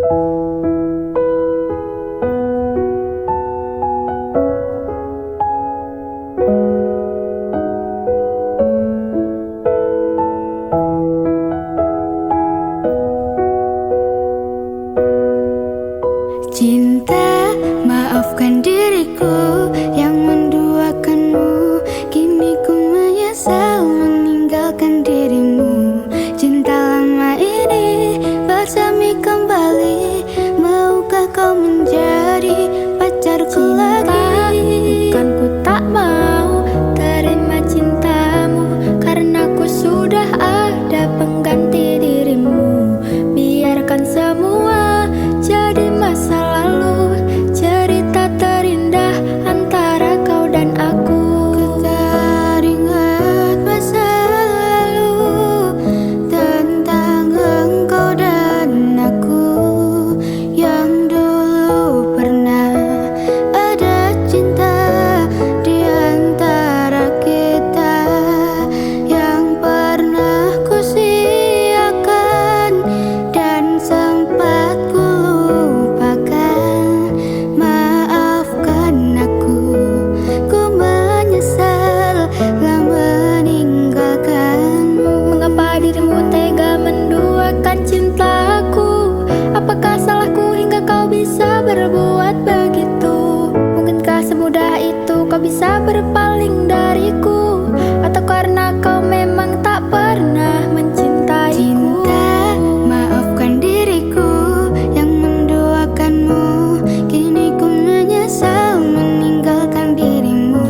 Cinta, maafkan diriku yang menduakanmu. Kini ku menyesal meninggalkan dirimu. Cinta lama ini bersemi kembali. Maukah kau menjadi pacarku lagi? Bukan ku tak mau terima cintamu, karena ku sudah ada pengganti dirimu. Biarkan semua jadi masa lalu, cerita terindah antara kau dan aku. Ku teringat masa lalu tentang engkau dan aku, yang dulu pernah ada cinta di antara kita, yang pernah ku siakan dan sempat ku lupakan. Maafkan aku, ku menyesal telah meninggalkanmu. Mengapa dirimu tega menduakan cintaku? Apakah salahku hingga kau bisa berbuat begitu? Mungkinkah semudah itu kau bisa berpaling dariku? Atau karena kau memang tak pernah mencintaiku? Cinta, maafkan diriku yang menduakanmu. Kini ku menyesal meninggalkan dirimu.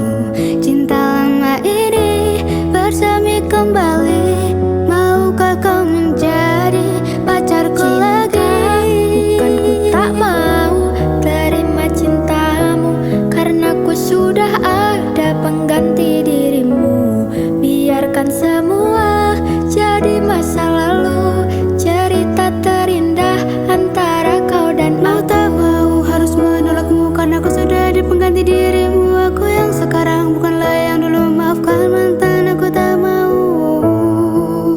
Cinta lama ini bersemi kembali. Maukah kau menjadi pacarku lagi? Bukan ku tak mau terima cintamu, karena ku sudah ada pengganti dirimu. Biarkan semua jadi masa lalu, cerita terindah antara kau dan Mau aku. tak mau harus menolakmu, karena aku sudah ada pengganti dirimu. Aku yang sekarang bukanlah yang dulu. Maafkan mantan, aku tak mau.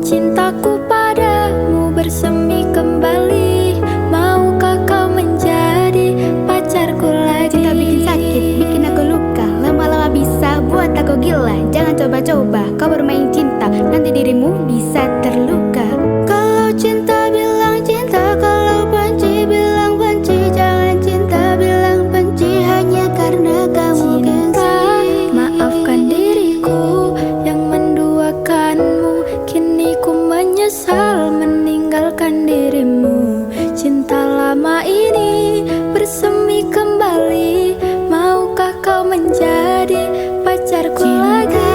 Cintaku padamu bersemi kembali. Maukah kau menjadi pacarku lagi? Cinta bikin sakit, bikin aku luka. Lama-lama bisa buat aku gila. Jangan coba-coba kau bermain cinta, nanti dirimu bisa terluka. Kalau cinta bilang cinta, kalau benci bilang benci. Jangan cinta bilang benci hanya karena kamu Cinta, gengsi. maafkan diriku yang menduakanmu. Kini ku menyesal meninggalkan dirimu. Cinta lama ini bersemi kembali. Maukah kau menjadi pacarku lagi?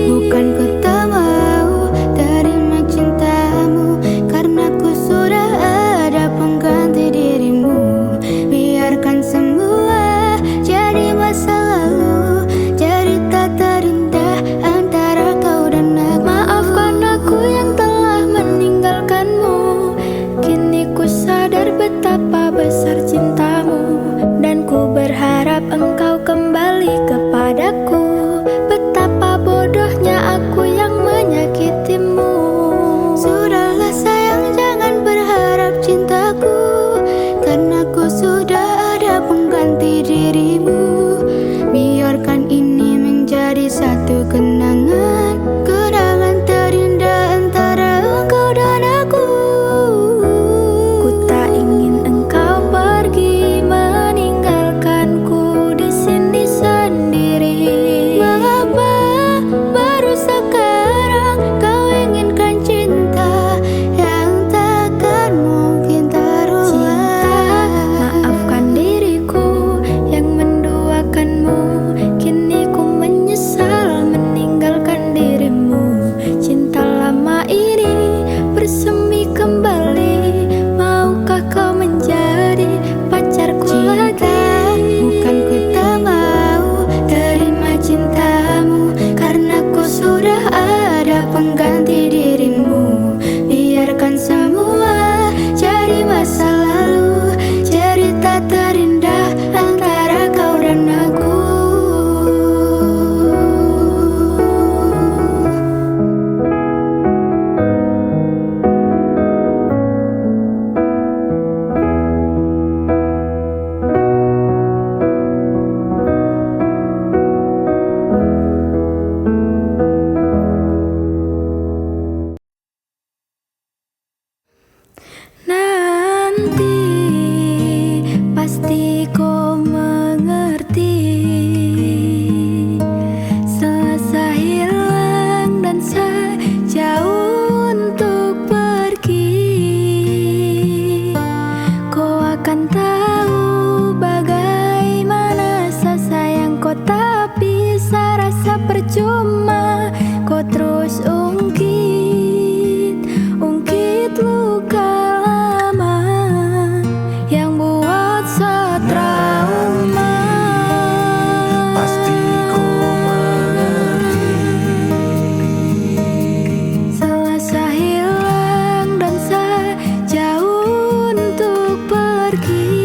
Bukan ku tak mau terima cintamu, karena ku sudah ada pengganti dirimu. Biarkan semua jadi masa lalu, cerita terindah antara kau dan aku. Maafkan aku yang telah meninggalkanmu. Kini ku sadar betapa besar cintamu, dan ku berharap engkau kembali kepadaku. Betapa bodohnya aku yang menyakitimu. Sudahlah sayang, jangan berharap cintaku, karena ku sudah ada pengganti dirimu. Biarkan ini menjadi satu kenangan, kenangan terindah antara engkau dan aku. Ku tak ingin engkau pergi nanti pasti kau mengerti. Selasa hilang dan sejauh untuk pergi, kau akan tahu bagaimana rasa sayang kau, tak bisa rasa percuma. Kau terus ungkit luka lama yang buat setrauma. Pasti kau mengerti. Selasa hilang dan sejauh untuk pergi,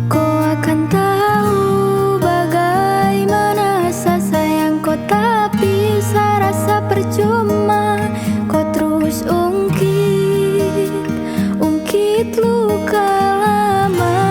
kau akan tahu bagaimana rasa sayang kau, tak bisa rasa percuma. Kau terus ungkit luka lama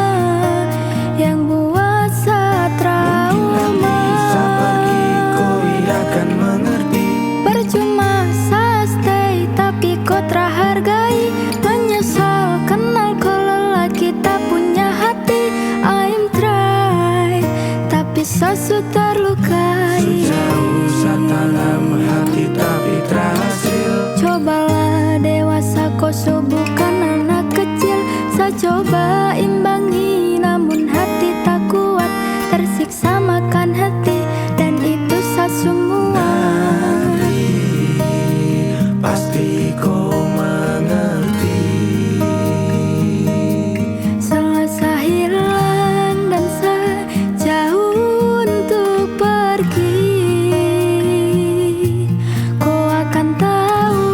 yang buat setrauma. Bisa pergi, kau akan mengerti. Percuma saya stay tapi kau terhargai. Menyesal kenal kau lelaki tak punya hati. I'm try tapi sesu terlukai. Susah dalam hati tapi terhasil. Cobalah dewasa, kau bukan anak kecil. Saya coba imbangi namun hati tak kuat. Tersiksa makan hati dan itu saya semua. Pasti kau mengerti. Selasa hilang dan sejauh untuk pergi, kau akan tahu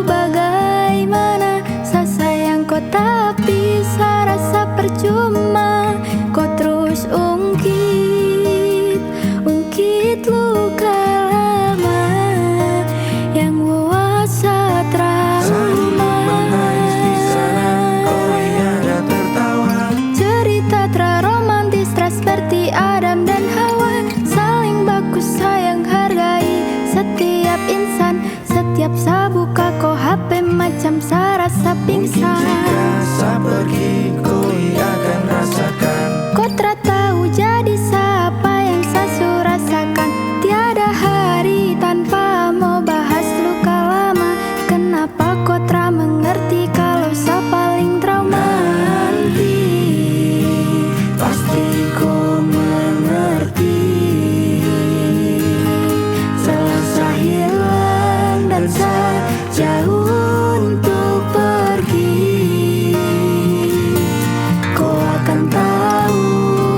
bagaimana rasa sayang kau, tak bisa rasa percuma. Kau terus ungkit luka lama yang buat setrauma. Menangis di sana, kau ada tertawa. Cerita terromantis seperti Adam dan Hawa. Saling baku sayang hargai setiap insan. Setiap saya buka kau HP macam saya rasa pingsan. Jika saya pergi, kau akan rasakan. Kau tak tahu jadi siapa yang saya rasakan. Tiada hari tanpa mau bahas luka lama. Kenapa kau tak mengerti kalau saya paling trauma? Nanti pasti kau mengerti. Selasa hilang dan sejauh untuk pergi, kau akan tahu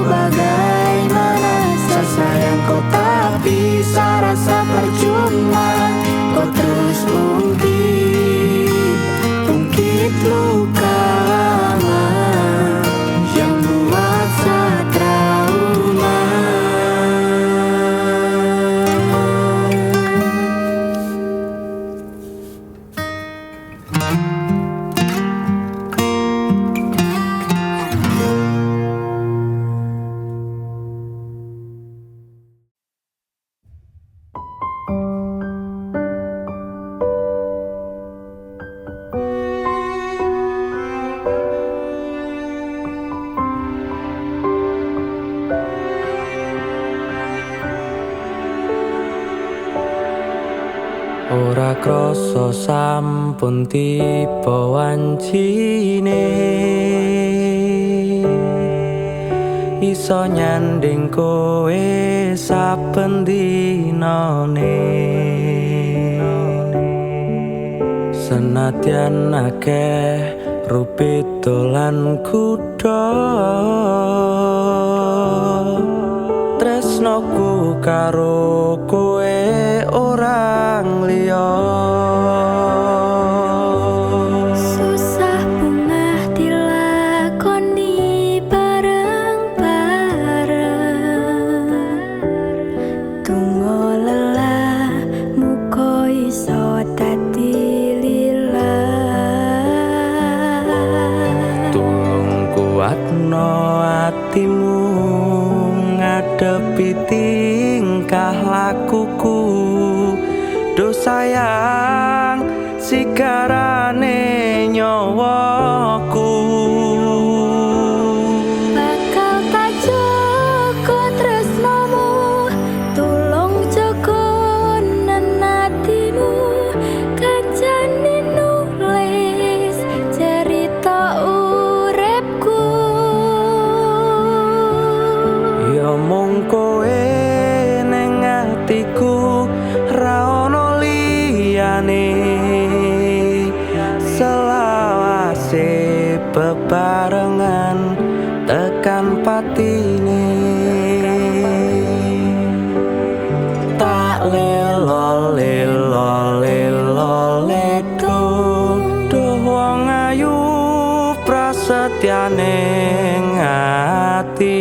bagaimana rasa sayang kau, tak bisa rasa percuma. Kau terus ungkit luka lama yang buat setrauma. Ora krasa sampun tiba wancine, iso nyanding kowe saben dinane. Senadyan akeh rupit dolan kuda, tresnoku karo kowe orang liya. Susah bungah dilakoni bareng-bareng. Tunggu lelah muka iso dadi lilah. Tulung kuatno atimu ngadepi tingkah lakuku. Do sayang sigarane nyawa selawase bebarengan tekan patine. Tak lelo lelo lelo ledo duh wong ayu prasetyane ngati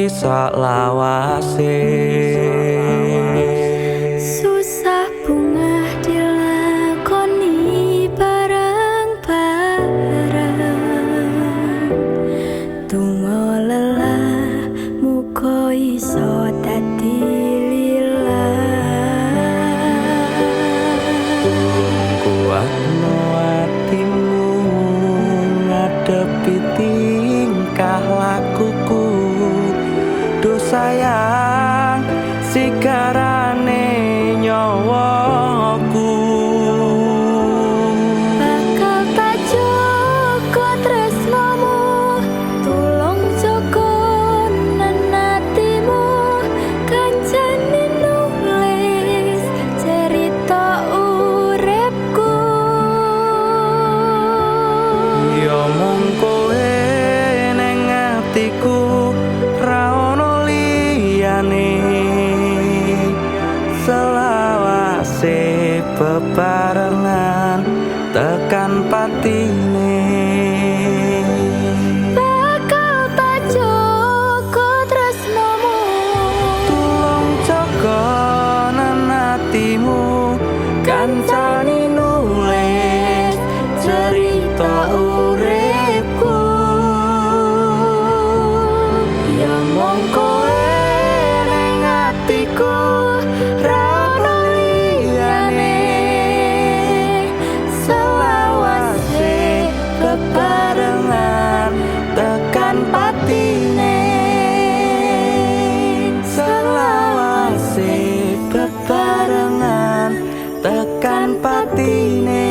selawase. Susah bunga dilakoni bareng-bareng, tunggu lelah muga iso dadi lillah. Kuatno atimu ngadepi tingkah lakuku, duh sayang sigarane nyawaku. Bakal tak jaga tresnamu, tulung jaga nanatimu, kancane nulis cerita uripku. Ya mung kowe ning atiku ra ono liyane, selawase bebarengan tekan patine. Bakal tak jaga tresnamu, Tulung jaga nanatimu, kancane nulis cerita uripku. Ya mung kowe ning atiku ra ono liyane, selawase bebarengan tekan patine. Selawase bebarengan tekan patine.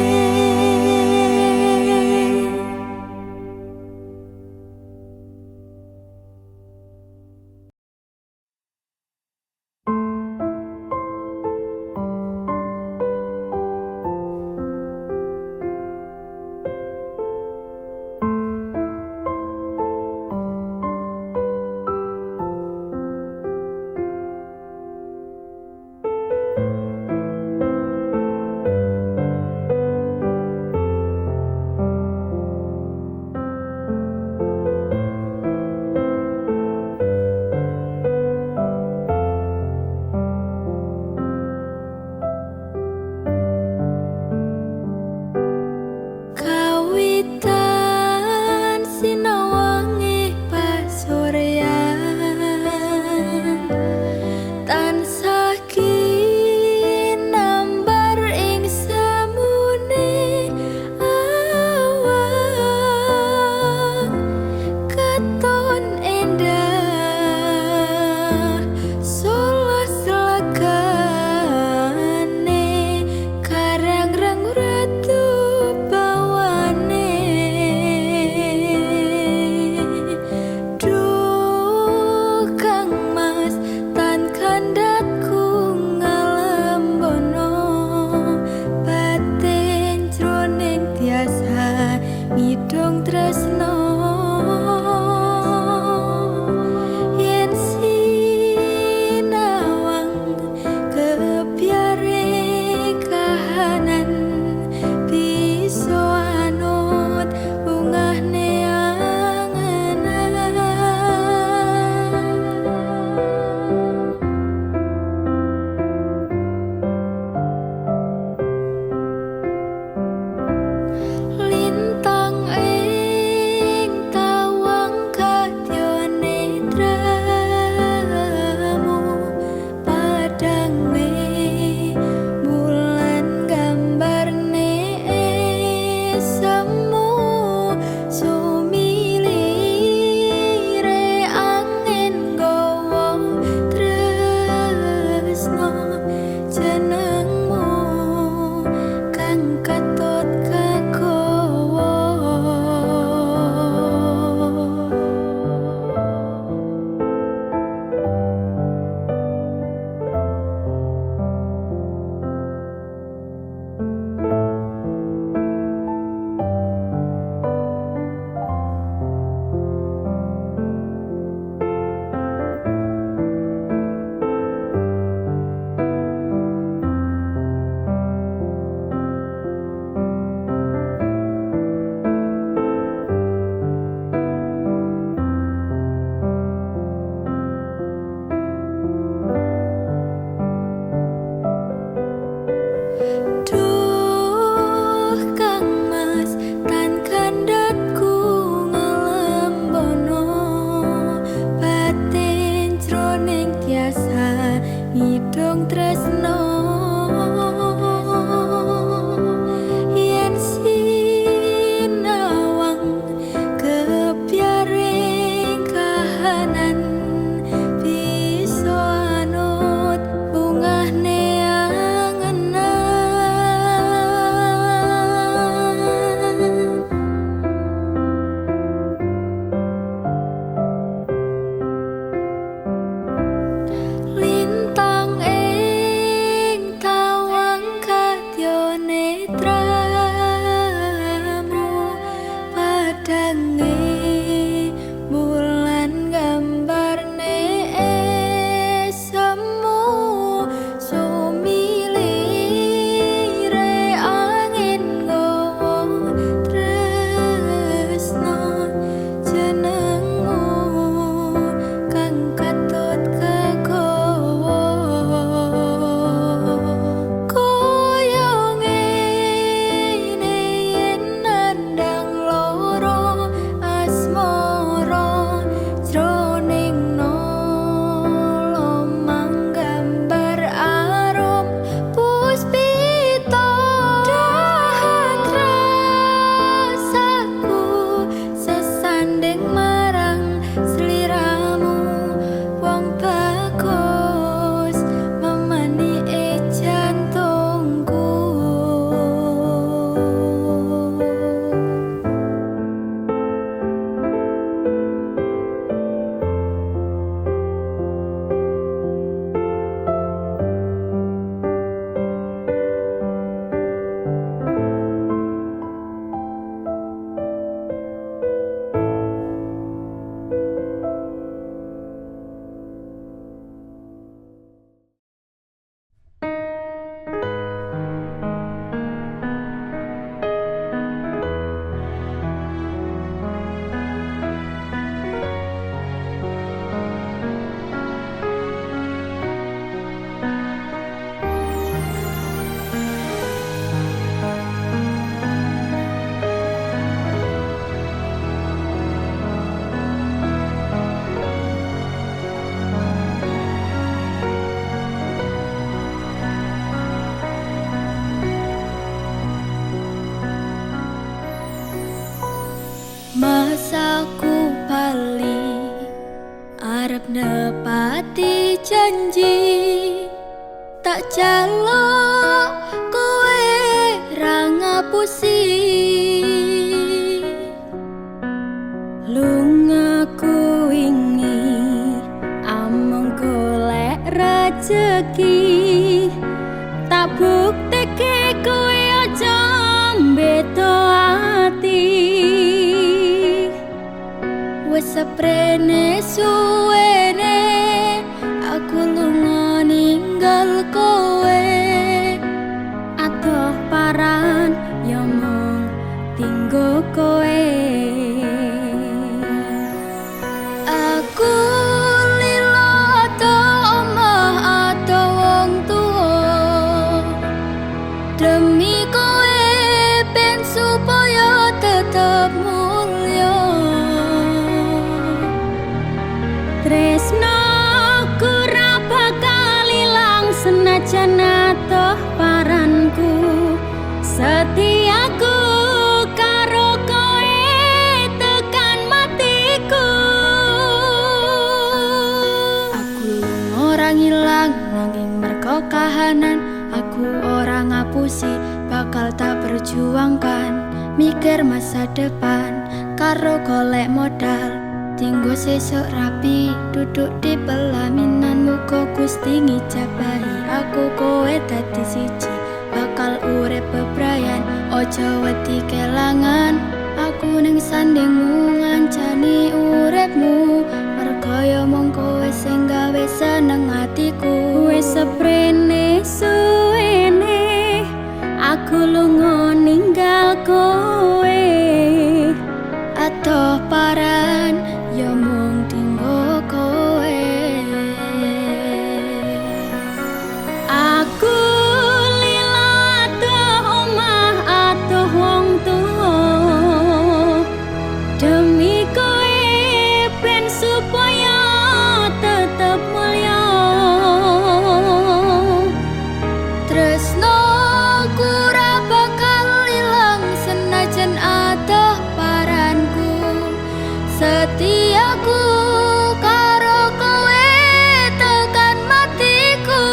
nepati janji tak jaluk kowe ra ngapusi lungaku wingi among golek rejeki tak bukteke kowe aja mbeto ati wis seprene suwene aku lunga ninggal kowe adoh paran ya mung tinggo kowe aku lilo ato omah ato wong tuwa demi kowe ben supaya tetep mulya tresnoku ra bakal ilang senajan atoh paranku setiaku karo kowe tekan matiku aku ora ngilang nanging merko kahanan aku ora ngapusi bakal tak perjuangkan mikir masa depan karo golek modal tinggo sesuk rapi duduk di pelaminan muga Gusti ngijabahi aku kowe dadi siji bakal urip bebrayan ojo wedi kelangan aku ning sandingmu ngancani uripmu mergo ya mung kowe sing gawe seneng atiku wis seprene suwene aku lunga ninggal kowe atoh paran ya mung tinggo kowe aku lila atoh omah atoh wong tuwa demi kowe ben supaya tetep mulya tresno ora bakal ilang senajan atoh paranku setiaku karo kowe tekan matiku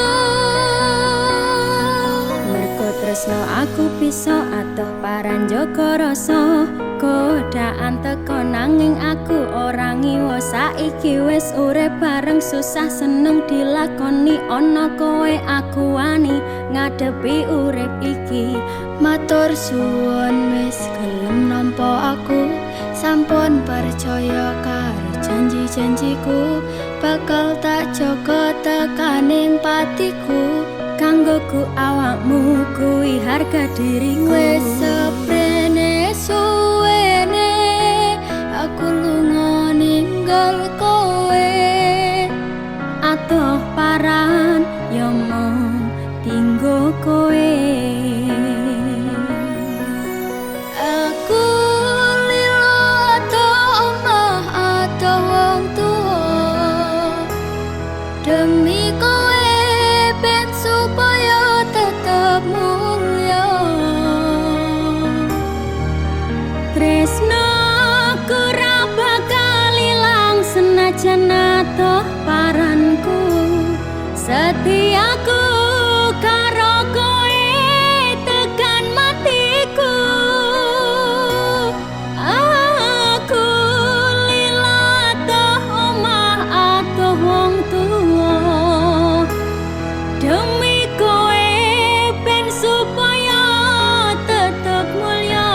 mergo tresno aku bisa atoh paran jaga rasa godaan teko nanging aku ora ngiwa saiki wis urip bareng susah seneng dilakoni ana kowe aku wani ngadepi urip iki matur suwun wis gelem nampa aku sampun percaya karo janji-janjiku bakal tak jaga tekaning patiku kanggoku awakmu kuwi harga diriku wis seprene suwene aku lunga ninggal kowe atoh paran ya mung tinggo kowe aku lilo ato omah ato wong tuwa demi kowe ben supaya tetep mulya tresnoku ra bakal ilang senajan atoh paranku setiaku karo kowe tekan matiku aku lila atoh omah atoh wong tuwa demi kowe ben supaya tetep mulya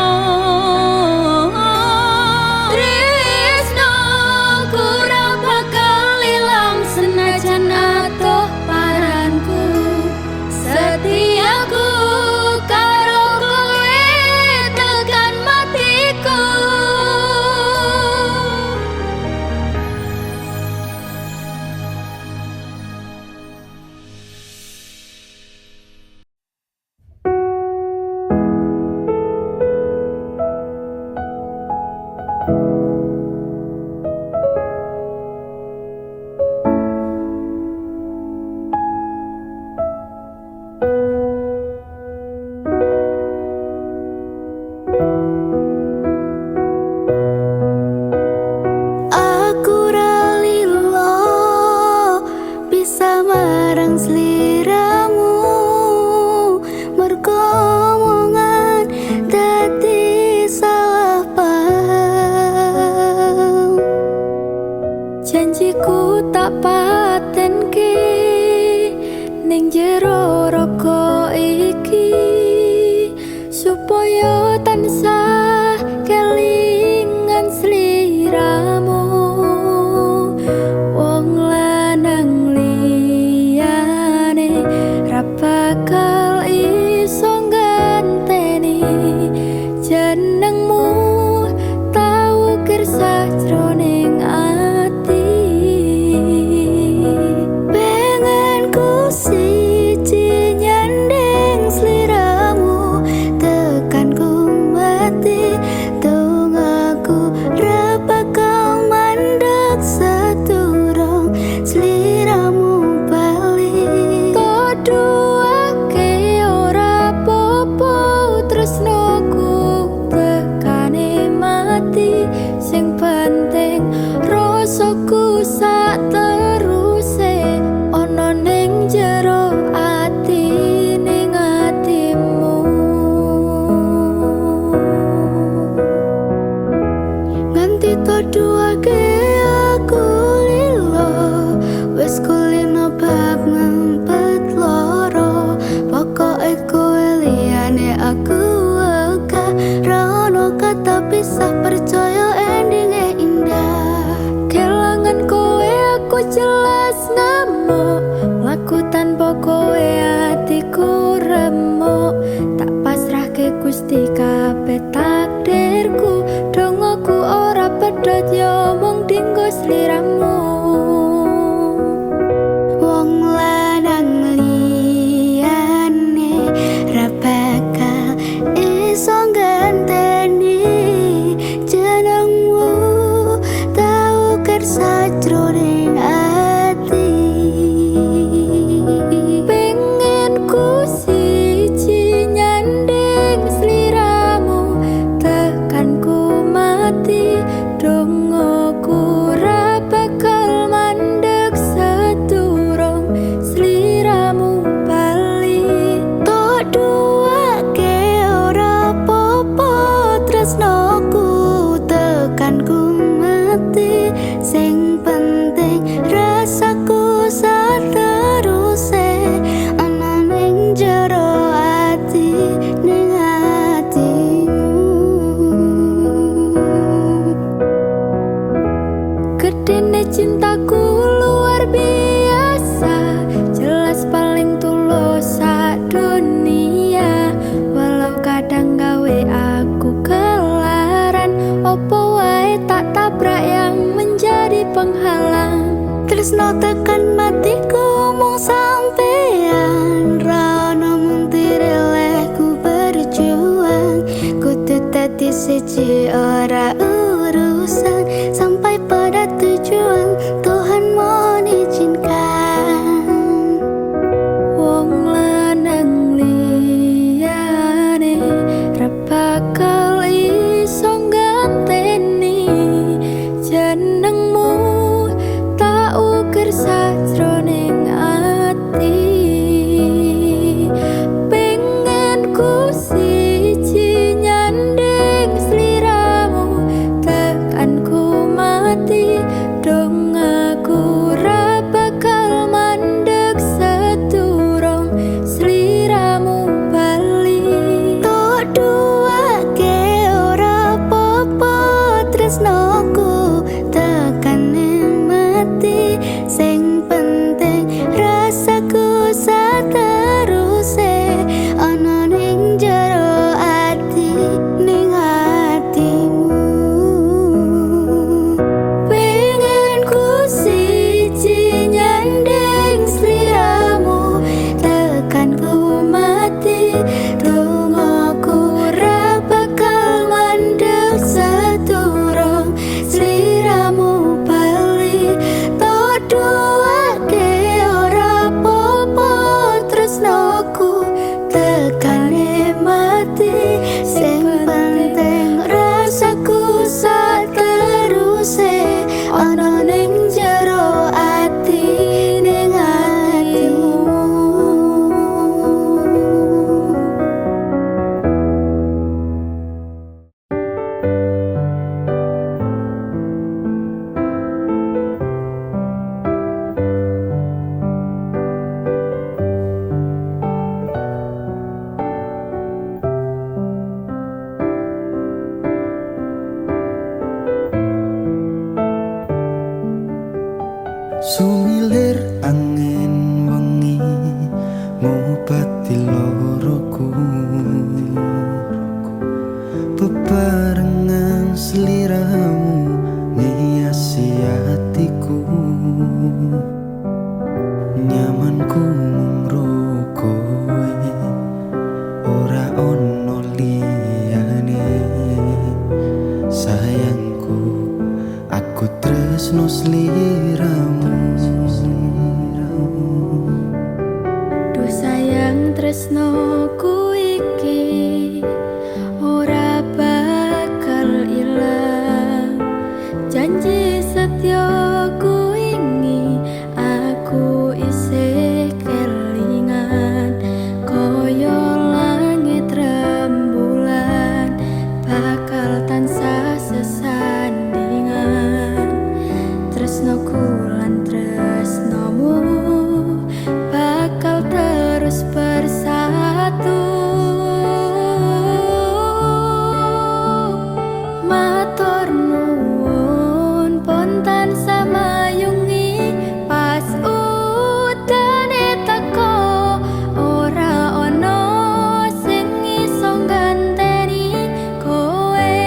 tresnoku ora bakal ilang senajan atoh paranku setiaku karo kowe tekan matiku Aku ra lilo tak patenke ning jero raga iki supaya tansah kelingan sliramu. Wong lanang liyane ra bakal iso ganteni jenengmu tau kersa jroning ati. Pengen ku siji nyanding sliramu tekan ku mati dongaku ra bakal mandeg seturung sliramu bali. Toduake ora popo tresnoku tekane mati sing penting rasaku sak teruse ana ning jero ati ning atimu. Nganti toduake aku lilo wis kulino bab ngempet loro pokoke kowe liyane aku wegah ra ono kata pisah percaya endinge indah. Kelangan kowe aku jelas ngamuk mlaku tanpa kowe atiku remuk tak pasrahke Gusti kabeh takdirku dongoku ora pedhot yo mung dinggo sliramu. Wong lanang liyane ra bakal iso ganteni jenengmu tau kersa jroning ati. Pengen ku siji nyanding sliramu tekan ku mati dongoku ra bakal mandeg seturung sliramu bali. Tok duake ora popo tresnoku tekan ku mati sing penting rasaku sateruse ana ning jero ati ning atimu. Gedene cintaku luar biasa jelas paling tulus sak dunia walau kadang gawe aku kelaran opo wae tak tabrak yang menjadi penghalang. Tresno tekan matiku mung sampean ra ono mung tirelehku berjuang kudu dadi siji ora urusan sampai pada tujuan Tuhan mohon izinkan. Wong lanang liyane ra bakal iso ganteni jenengmu tak ukir sajroning ati. Pengen ku siji nyanding sliramu tekan ku Sumilir angin wengi ngobati loroku, bebarengan seliramu ngiasi hatiku. Nyamanku mung kowe, ora ono liyane. Sayangku, aku tresno sliramu. Duh sayang tresnoku iki ora bakal ilang. Janji setyaku ini aku isih kelingan. Koyo langit rembulan bakal tansah sesandingan. Tresnoku lan tresnomu bakal terus bersatu. Matur nuwun pontan samayungi pas udane teko. Ora ono sing iso ganteni kowe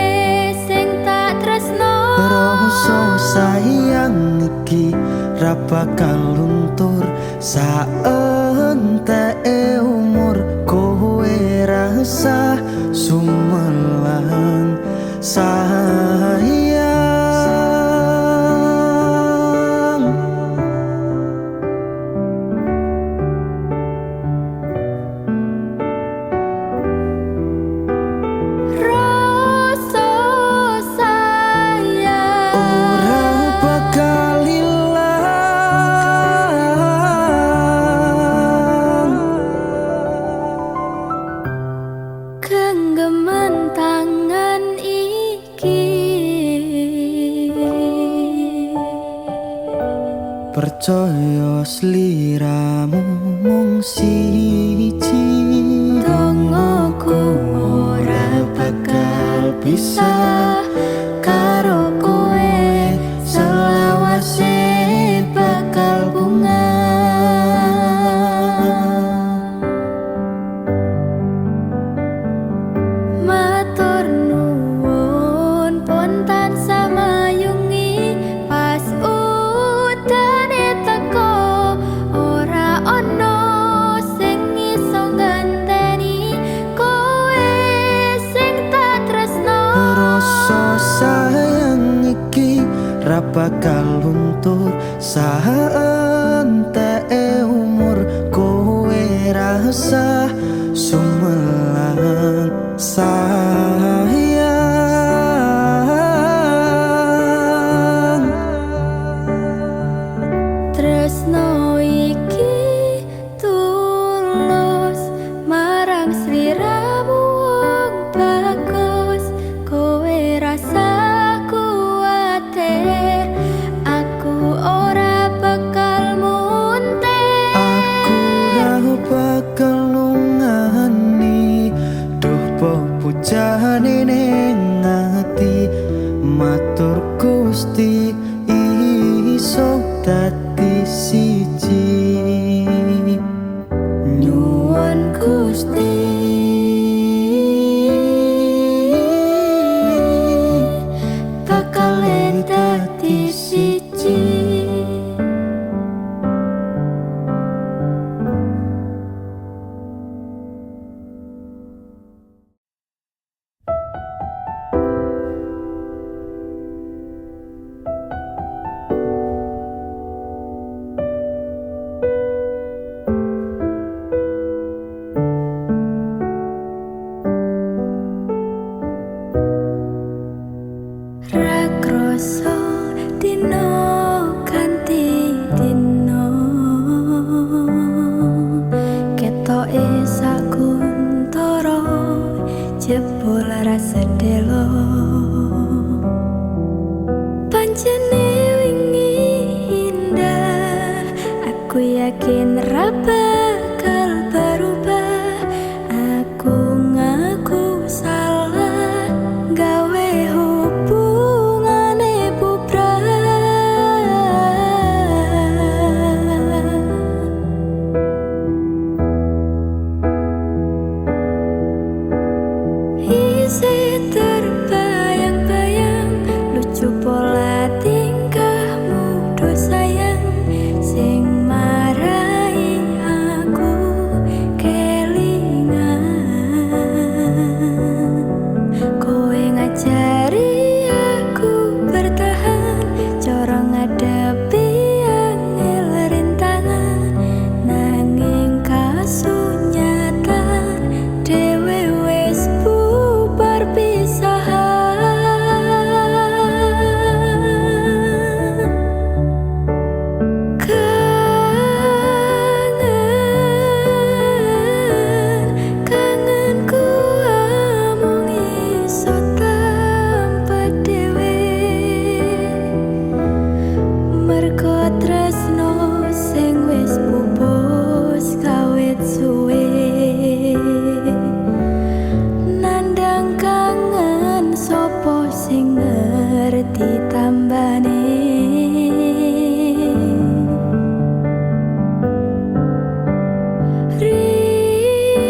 sing tak tresno. Rasa sayang iki ra bakal luntur saenteke umur. Kowe rasa sumelang sayang. Rasa sayang Ora bakal ilang. genggaman tangan iki. Percaya sliramu mung siji. Dongoku ora bakal bisa karo kowe, selawase bakal bunga. Matur nuwun pontan samayungi pas udane teko. Ora ono sing iso ganteni kowe sing tak tresno. Rasa sayang iki ra bakal luntur saenteke umur. Kowe rasa sumelang sayang. Tresno iki tulus marang sliramu wong bagus. Kowe rasa kuwatir aku ora bakal munte. Aku ra bakal nungani, duh pepujane ning ati. Matur Gusti iso dadi siji. Nyuwun Gusti bakal dadi siji. Ra krasa dino ganti dino, ketoke sakuntara jebul ra sedelo. Pancene wingi indah, aku yakin ra bakal berubah. Aku ngaku salah gawe hubungane ditambane. Rindu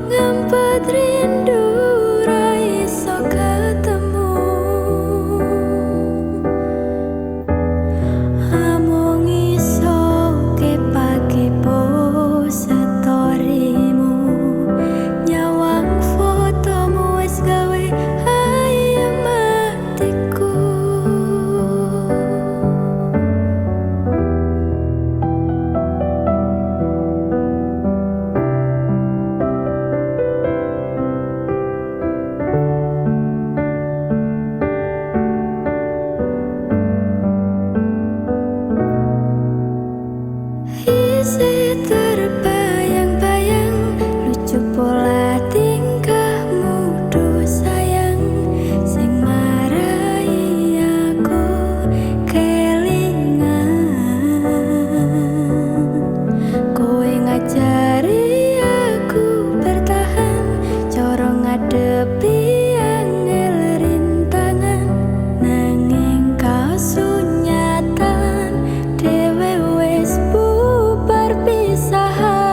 ngempet rindu ra iso ketemu. Amung iso kepo storymu, nyawang fotomu wis gawe ayem atiku. Isi terbayang-bayang, lucu pola tingkahmu duh sayang, sing marai aku kelingan. Kowe ngajari aku bertahan, cara ngadepi angel rintangan, nanging kasunyatan dhewe wis bubar pisahan.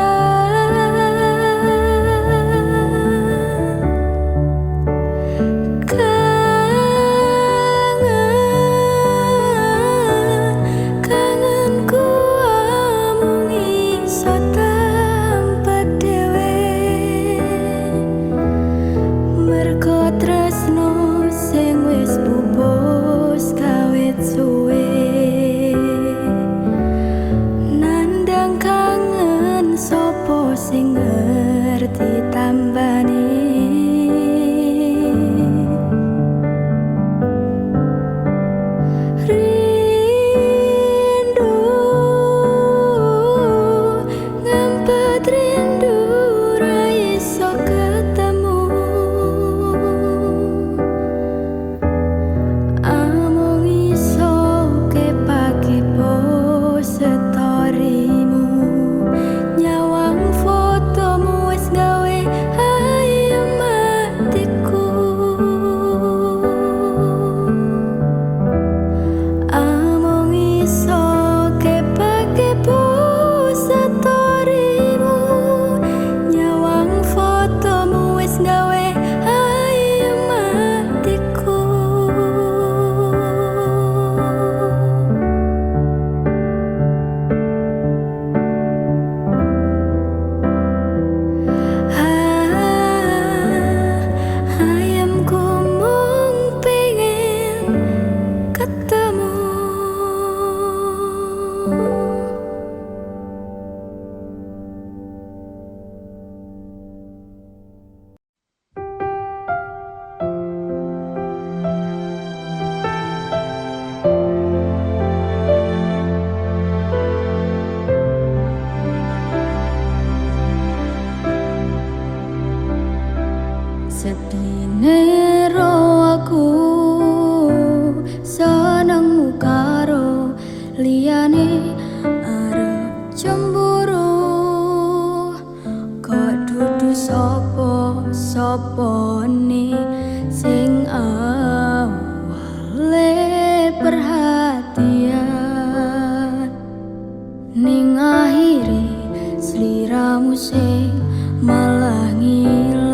Kangenku amung iso tanpa dhewe, mergo tresno sing wis pupus kawit suwe. Nandang kangen sopo sing ngerti tambane. Rindu ngempet rindu ra iso ketemu. Amung iso kepo storymu, nyawang fotomu wis gawe ayem atiku. Amung iso kepo storymu, nyawang fotomu wis gawe ayem atiku. Ayamku mung pengen ketemu. Sedine ro aku senengmu karo liyane arep cemburu. Kok dudu sapa-sapane sing awale perhatian, ning akhire sliramu sing malah ngilang.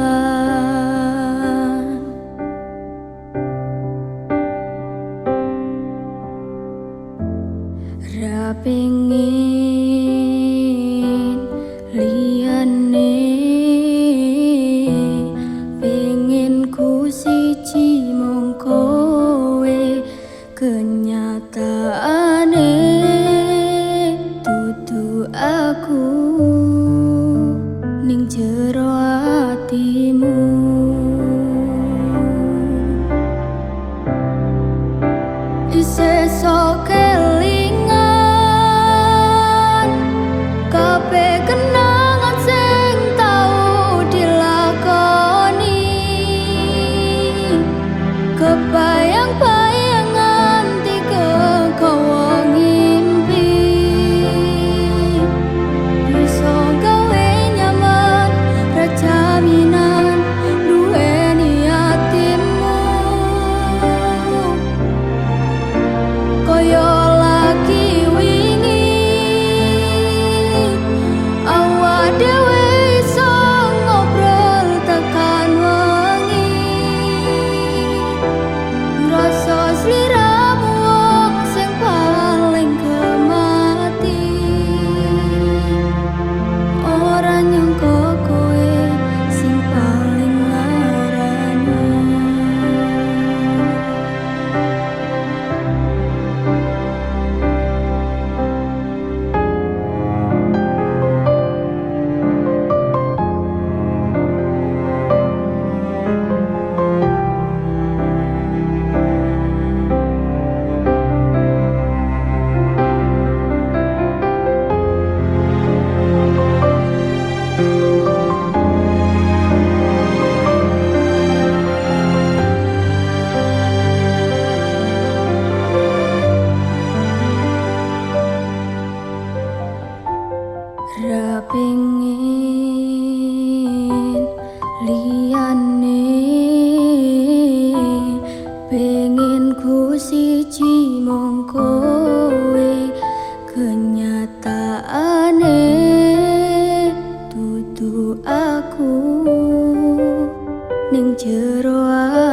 jero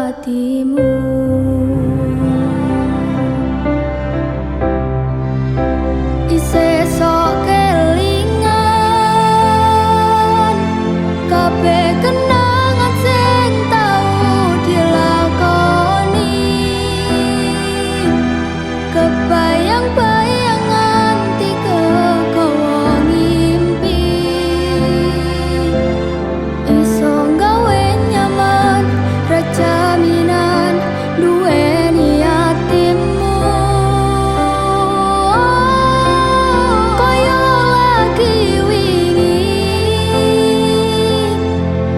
atimu. Isih sok kelingan kabeh kenangan sing tau dilakoni. Kebayang-bayang nganti kegawa ngimpi. Iso gawe nyaman rajaminan duweni atimu. Koyo lagi wingi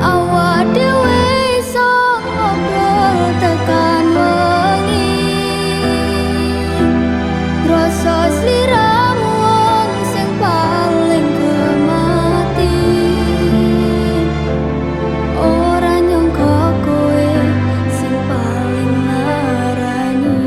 awak dhewe iso ngobrol tekan wengi. Rasa sliramu wong sing paling kemati. Ora nyangka kowe sing paling narani.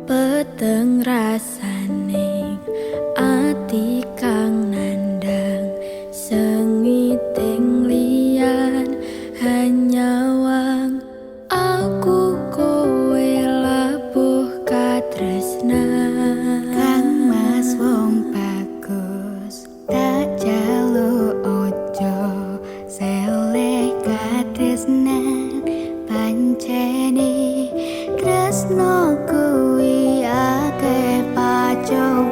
Peteng rasane ati kang nandang sengiting liyan hanyawang aku kowe labuh katresnan. Kang Mas wong bagus tak jaluk ojo seleh katresnan. Pancene tresno kuwi akeh pacong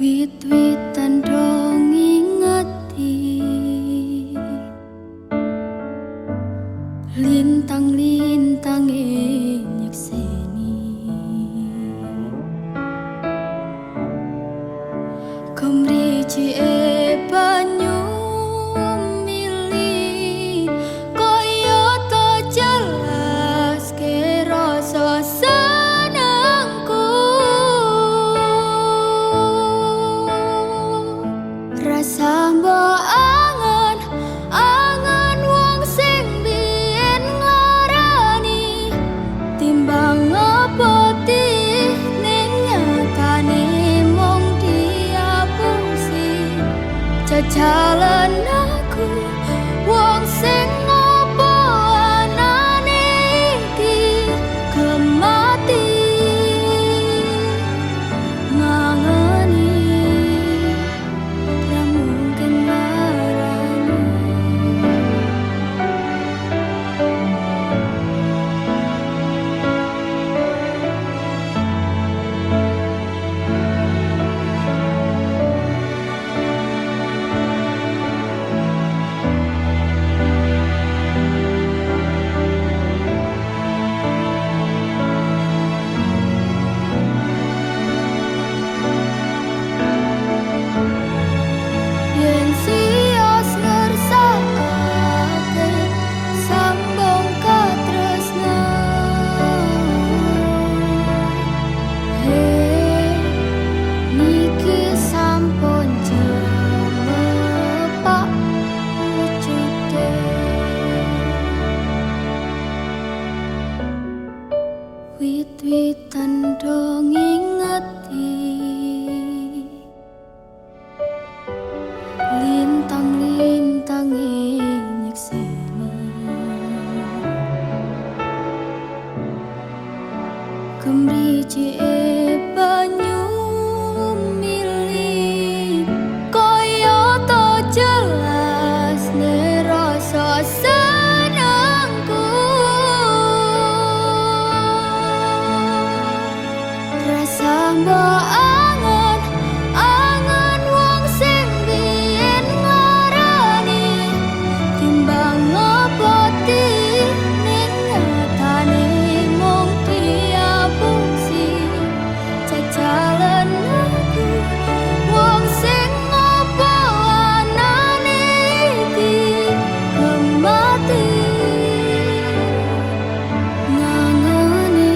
Wit-witan dong ingeti, lintang-lintang nyekseni, kemriji banyu mili, koyo to jelas ke rasa senengku. Rasa mbok angen, angen wong sing biyen nglarani, timbang ngepoti ning nyatane mung diapusi. Jajalan aku wong sing ngopo anane iki kemati ngangeni. Yen sios ngersakake sambung katresnan, niki sampun jemepak wujude. Wit-witan dong ingeti, lintang-lintang nyekseni, kemriji banyu mili, koyo to jelas ne rasa senengku. Rasa mbok angen, angen wong sing biyen nglarani, timbang ngepoti ning nyatane mung diapusi. Jajalan aku wong sing ngopo anane iki kemati ngangeni.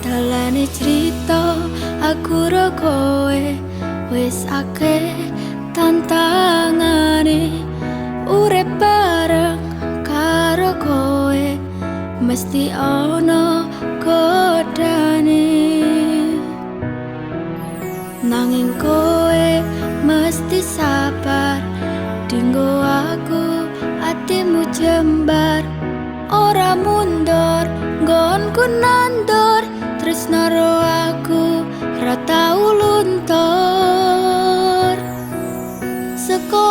Dalane cerita aku ro kowe wis akeh tantangane, urip bareng karo kowe mesti ana godane. Nanging kowe mesti sabar, dinggo aku atimu jembar, ora mundur nggonku nandur. Tresno ro aku ra tau luntur. Seko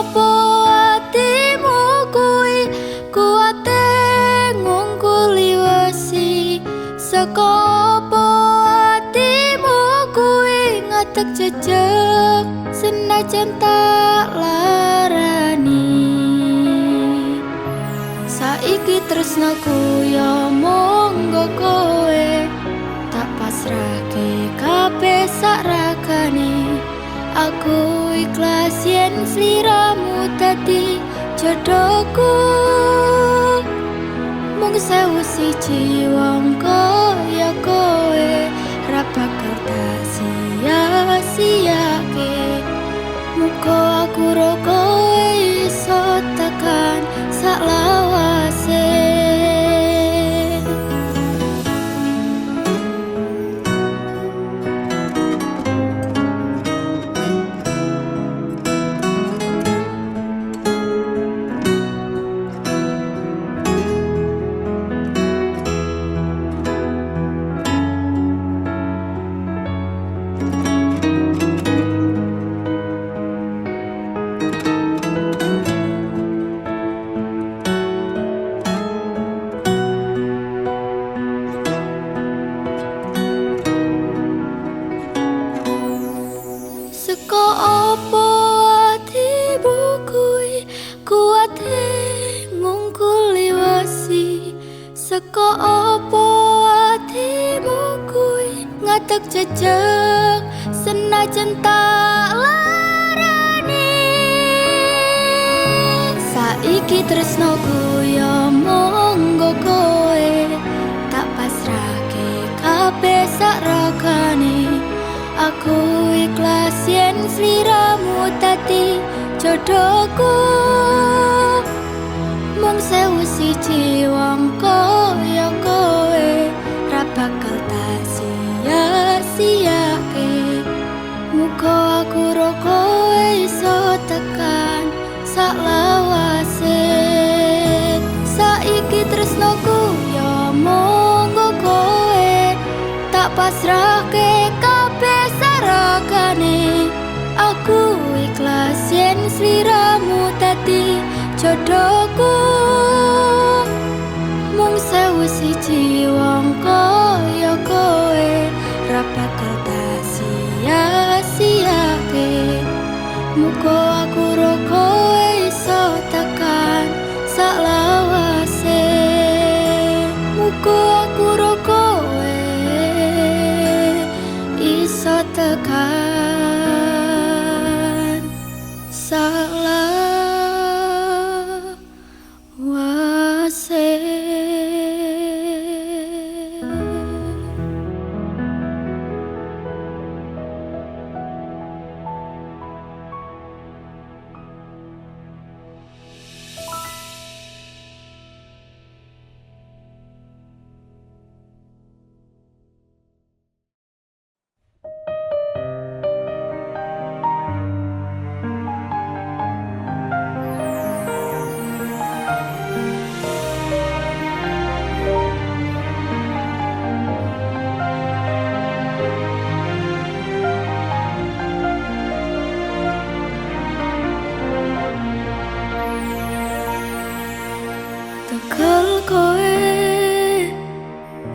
opo atimu kuwi kuwate ngungkuli wesi. Seko opo atimu kuwi ngatek jejeg senajan tak larani. Saiki tresnaku ya monggo kowe, tak pasrahke kabeh sak ragane. Aku ikhlas yen sliramu dadi jodohku. Mung sewu siji wong kaya kowe ra bakal tak sia-siake. Muga aku ro kowe iso tekan sak lawase. Seko opo atimu kuwi ngatek jejeg senajan tak larani. Saiki tresnoku yo monggo kowe tak pasrahke kabeh sak ragane. Aku ikhlas yen sliramu dadi jodohku. Mung sewu siji wong kaya kowe ra bakal tak sia-siake. Muga aku ro kowe iso tekan sak lawase. Saiki tresnoku yo monggo kowe tak pasrahke kabeh saragane. Aku ikhlas yen sliramu dadi jodohku. Mung sewu siji wong kaya kowe ra bakal tak sia-siake. Muga aku ro kowe iso tekan sak lawase. Muga aku ro kowe iso tekan sak lawase. Tekel kowe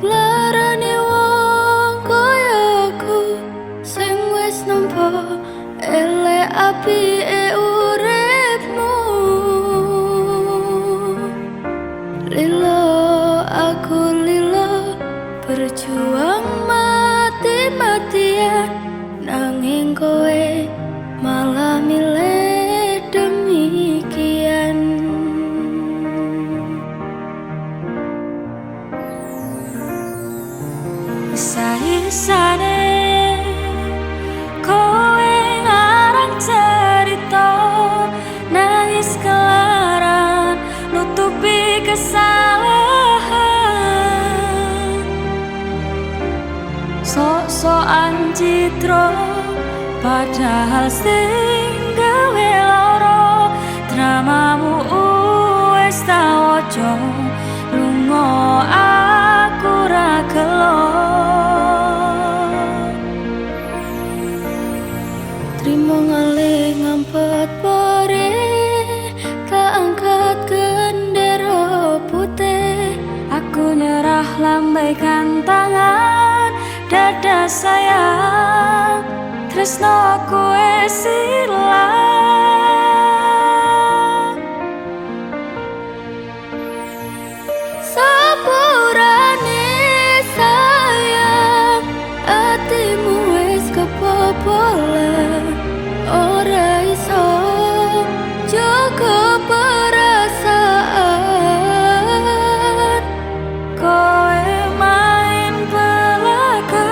larane wong kaya aku sing wis nampa elek apike uripmu. Lilo aku lilo berjuang mati-matian, nanging kowe malah milih demikian. Isa-isane kowe ngarang cerita, nangis kelaran nutupi kesalahan. Sok-sokan citra padahal sing gawe lara. Dramamu wis tak waca, lunga aku ra gelo. Trimo ngalih ngampet pore, tak angkat gendera putih. Aku nyerah lambaikan tangan, dada sayang, tresno kowe silang. Sepurane sayang, atimu wis kebobolan. Ora iso jaga perasaan. Kowe main belaka,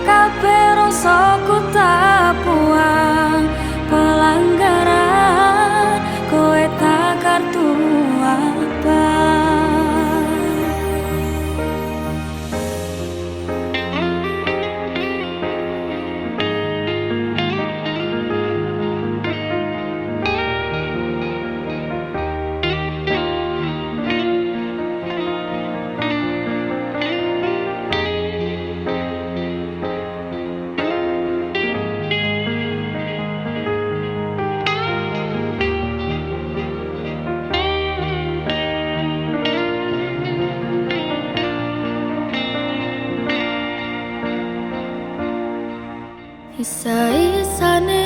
kabeh rasaku tak buang. Pelanggaran kowe tak kartu abang. Isa-isane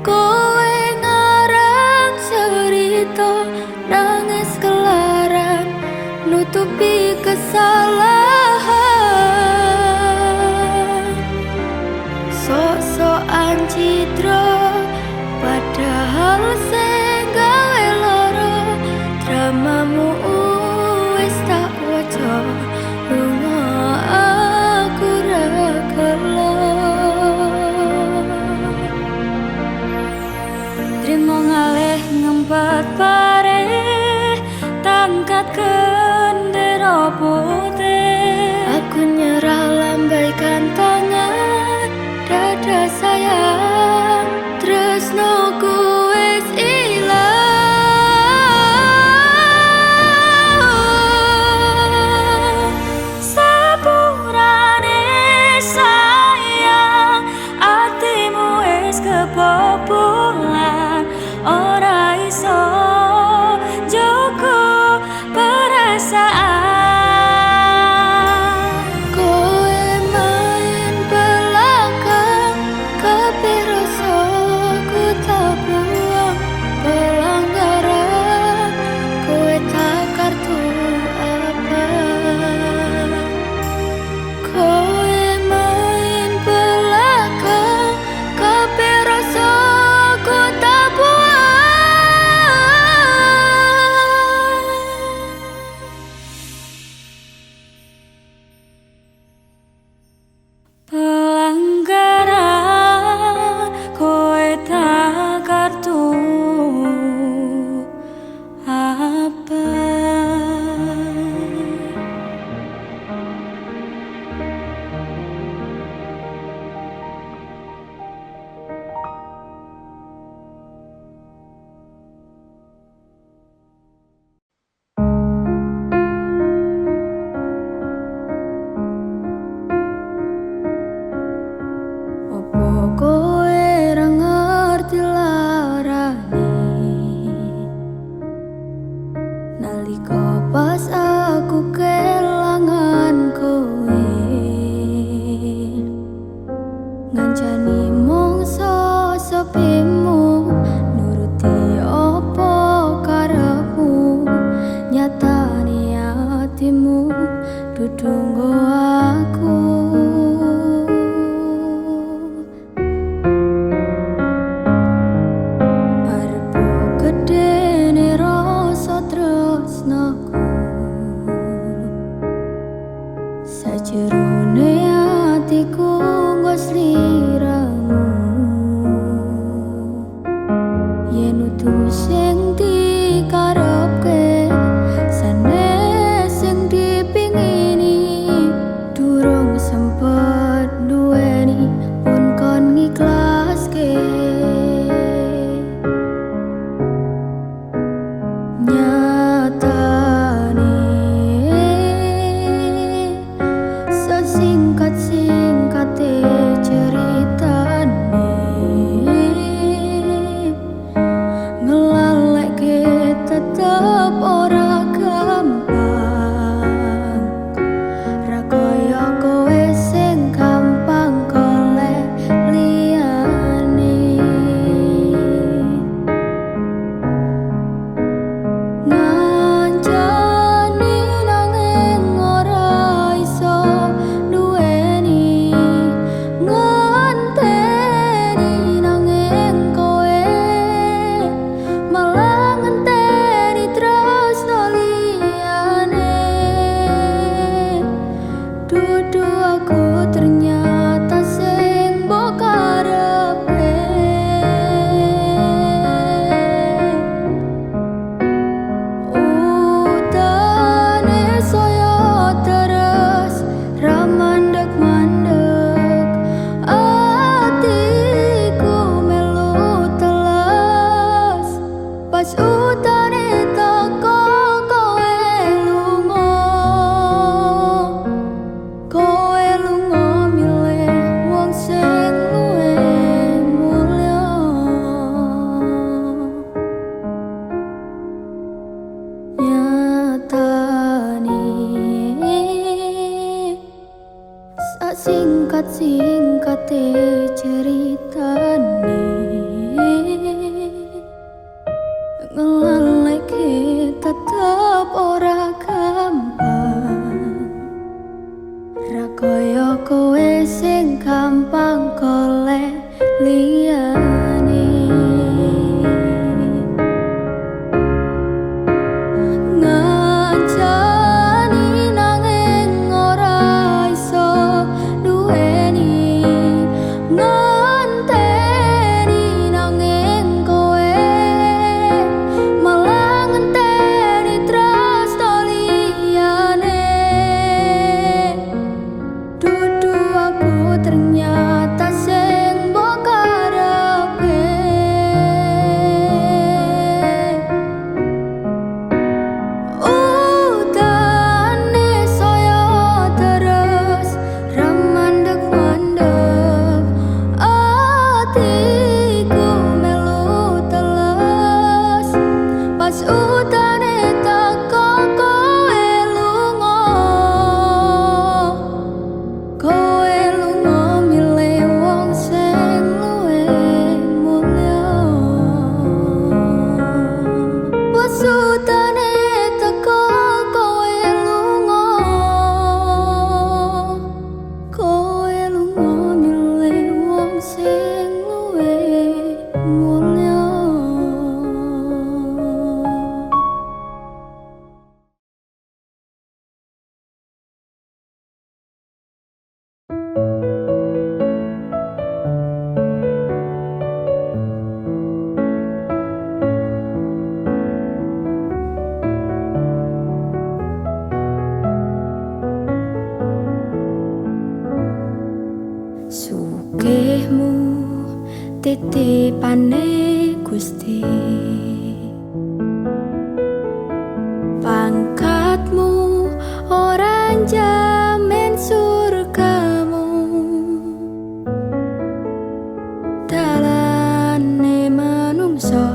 kowe ngarang cerita, nangis kelaran nutupi kesalahan. Sok-sokan citra padahal sing gawe lara. Dramamu wis tak waca, lunga aku ra gelo. Trimo ngalih ngempet pare, tangkat kendera putih. Aku nyerah lambaikan tangan, dada sayang, tresnoku wis ilang. Sepurane sayang, atimu wis kebobolan. Ora iso joko perasaan. Kowe main belakang, kepiroso ku tak buang. Pelanggaran kowe tak kartu apa. Kowe main belakang, kepiroso ku tak buang. Pelanggaran kowe tak kartu apa. Opo kowe ra ngerti larane, nalika pas aku kelangan kowe. Ngancani mongso sepimu, nuruti opo karepmu. Nyatane atimu dudu nggo aku. Arepku gedene rasa tresnaku, sajerone atiku nggo sliramu. Yen utuh sing dikarepke, sanes sing dipingini, durung sempet duweni pun kon ngiklaske. Nyatane sesingkat-singkate ceritane, ngelalekke tetep ora gampang. Ra kaya kowe sing gampang golek liyane. Ngancani nanging ora iso duweni, ngenteni nanging kowe malah ngenteni tresno liyane. Dudu aku ternyata sing mbok karepe. Utane saya terus ra mandek-mandek, atiku melu telas. Pas utane teko kowe lunga, kowe lunga milih wong sing luwih mulya. Nyatane singkat-singkate ceritane, ngelaleke tetep ora gampang. titipane Gusti. Pangkatmu ora njamin surgamu, dalane manungsa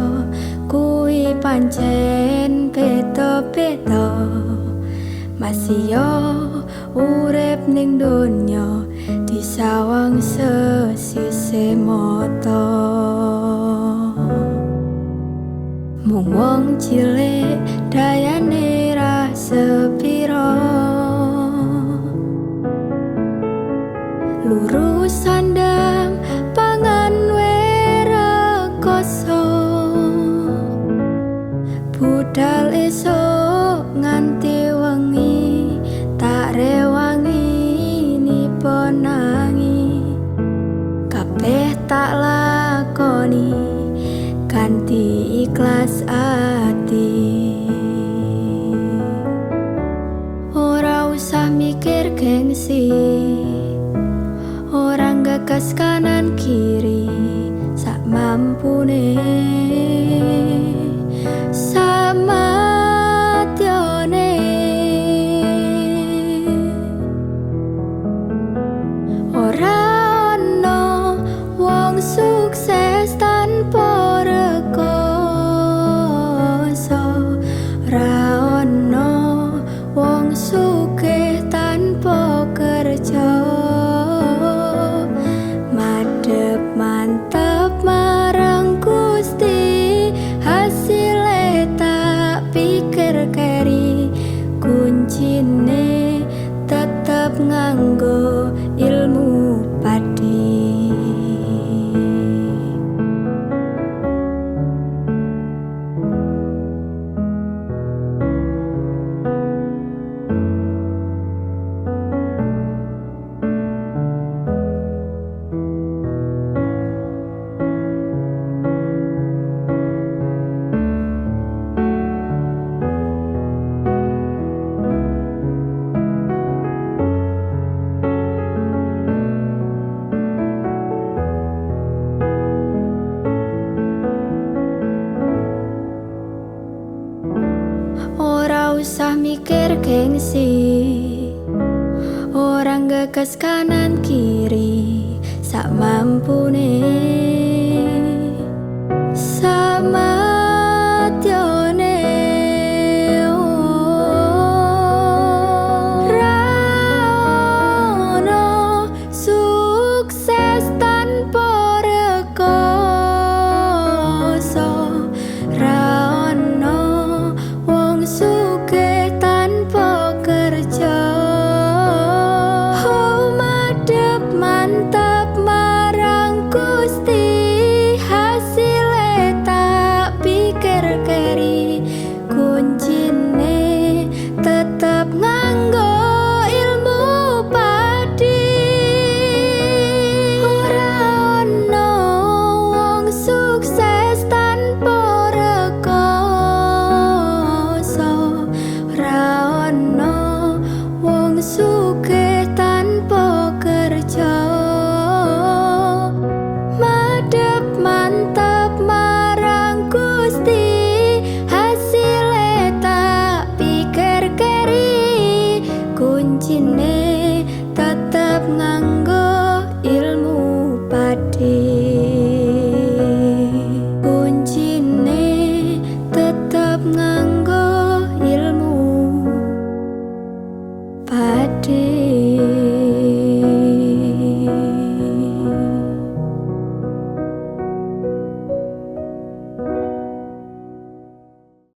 kuwi pancen beda-beda. Masih yo urip ning donya disawang sesise mata. Mung wong cilik dayane ra sepiro, lurus sandang pangan werekoso, budal esok nganti wengi tak rewangi niponangi. Kabeh tak lakoni kanthi ikhlas ati. Ora usah mikir gengsi, orang gagas kanan kiri, sak mampune sama tione. Ora ono wong sukses tanpa rekoso, ora ono wong sugih tanpa kerja. Madhep mantep marang Gusti, hasile tak pikir keri. Kuncine tetep nganggo ilmu padi. Ora usah mikir gengsi, orang gagas kanan kiri, sak mampune.